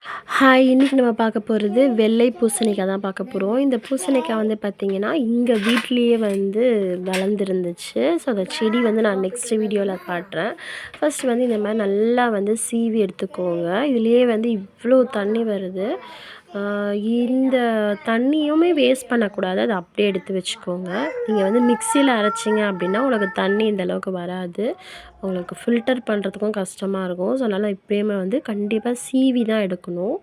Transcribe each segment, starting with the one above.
Hi! இன்னைக்கு நம்ம பார்க்க போறது வெள்ளை பூசணிக்காய் தான் பார்க்க போறோம். இந்த பூசணிக்காய் வந்து பார்த்தீங்கன்னா, எங்க வீட்லயே வந்து வளர்ந்துருந்துச்சு. ஸோ, அந்த செடி வந்து நான் நெக்ஸ்ட் வீடியோல காட்டுறேன். ஃபர்ஸ்ட் வந்து இந்த மாரி நல்லா வந்து சீவி எடுத்துக்கோங்க. இதுலயே வந்து இவ்ளோ தண்ணி வருது. ஆ இந்த தண்ணியுமே வேஸ்ட் பண்ணக்கூடாது. அத அப்படியே எடுத்து வச்சுக்கோங்க. நீங்க வந்து மிக்ஸியில அரைச்சீங்க அப்படின்னா, உங்களுக்கு தண்ணி இந்த அளவுக்கு வராது. உங்களுக்கு ஃபில்டர் பண்ணுறதுக்கும் கஷ்டமா இருக்கும். ஸோ, அதனால இப்பயுமே வந்து கண்டிப்பா சீவி தான் எடுக்கணும்.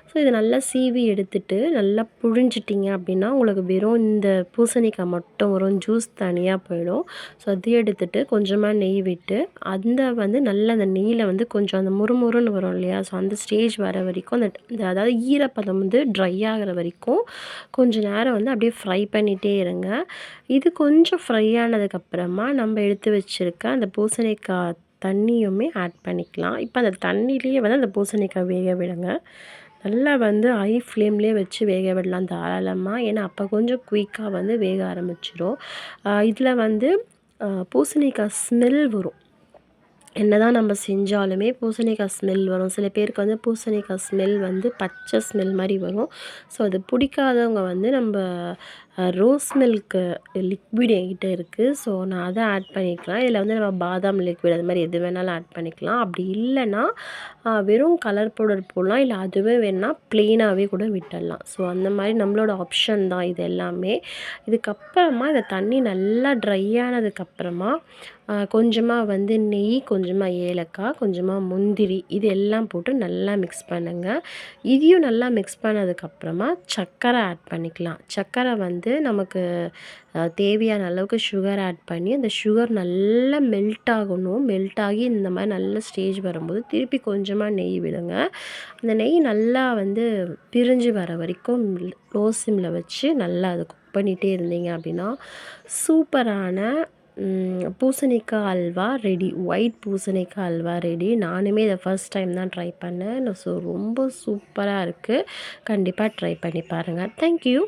ஸோ, இத நல்லா சீவி எடுத்துட்டு, நல்லா புழிஞ்சிட்டிங்க அப்படின்னா, உங்களுக்கு வெறும் இந்த பூசணிக்காய் மட்டும் வரும். ஜூஸ் தனியா போயிடும். ஸோ, அதையும் எடுத்துட்டு கொஞ்சமா நெய் விட்டு, அந்த வந்து நல்லா அந்த நெய்யில வந்து கொஞ்சம் அந்த முறுமுறுன்னு வரும் இல்லையா? ஸோ, அந்த ஸ்டேஜ் வர வரைக்கும் அந்த அதாவது ஈரப்பதம் வந்து ட்ரை ஆகுற வரைக்கும் கொஞ்ச நேரம் வந்து அப்படியே ஃப்ரை பண்ணிட்டே இருங்க. இது கொஞ்சம் ஃப்ரை ஆனதுக்கப்புறமா நம்ம எடுத்து வச்சிருக்க அந்த பூசணிக்காய் தண்ணியுமே ஆட் பண்ணிக்கலாம். இப்போ அந்த தண்ணியிலேயே வந்து அந்த பூசணிக்காய் வேக விடுங்க. நல்லா வந்து ஹை ஃப்ளேம்லேயே வச்சு வேக விடலாம் தாராளமா. ஏன்னா, அப்போ கொஞ்சம் குயிக்கா வந்து வேக ஆரம்பிச்சுரும். இதில வந்து பூசணிக்காய் ஸ்மெல் வரும். என்னதான் நம்ம செஞ்சாலுமே பூசணிக்காய் ஸ்மெல் வரும். சில பேருக்கு வந்து பூசணிக்காய் ஸ்மெல் வந்து பச்சை ஸ்மெல் மாரி வரும். ஸோ, அது பிடிக்காதவங்க வந்து நம்ப ரோஸ் மில்க்கு லிக்விட் என்கிட்ட இருக்குது. ஸோ, நான் அத ஆட் பண்ணிக்கலாம். இதில் வந்து நம்ம பாதாம் லிக்விட் அது மாரி எது வேணாலும் ஆட் பண்ணிக்கலாம். அப்படி இல்லைன்னா வெறும் கலர் பவுடர் போடலாம். இல்லை அதுவே வேணுனா ப்ளெயினாவே கூட விட்டுடலாம். ஸோ, அந்த மாரி நம்மளோட ஆப்ஷன் தான் இது எல்லாமே. இதுக்கப்புறமா இந்த தண்ணி நல்லா ட்ரை ஆனதுக்கப்புறமா கொஞ்சமா வந்து நெய், கொஞ்சமா ஏலக்காய், கொஞ்சமா முந்திரி இது எல்லாம் போட்டு நல்லா மிக்ஸ் பண்ணுங்க. இதையும் நல்லா மிக்ஸ் பண்ணதுக்கப்புறமா சர்க்கரை ஆட் பண்ணிக்கலாம். சர்க்கரை வந்து நமக்கு தேவையான அளவுக்கு சுகர் ஆட் பண்ணி, அந்த சுகர் நல்லா மெல்ட் ஆகணும். மெல்ட் ஆகி இந்த மாரி நல்ல ஸ்டேஜ் வரும்போது திருப்பி கொஞ்சமா நெய் விடுங்க. அந்த நெய் நல்லா வந்து பிரிஞ்சு வர வரைக்கும் லோ சிம்ல வச்சு நல்லா அத குக் பண்ணிட்டே இருந்தீங்க அப்படின்னா, சூப்பரான பூசணிக்காய் அல்வா ரெடி. ஒயிட் பூசணிக்காய் அல்வா ரெடி. நானுமே இத ஃபர்ஸ்ட் டைம் தான் ட்ரை பண்ணேன். ஸோ, ரொம்ப சூப்பரா இருக்கு. கண்டிப்பா ட்ரை பண்ணி பாருங்க. Thank you.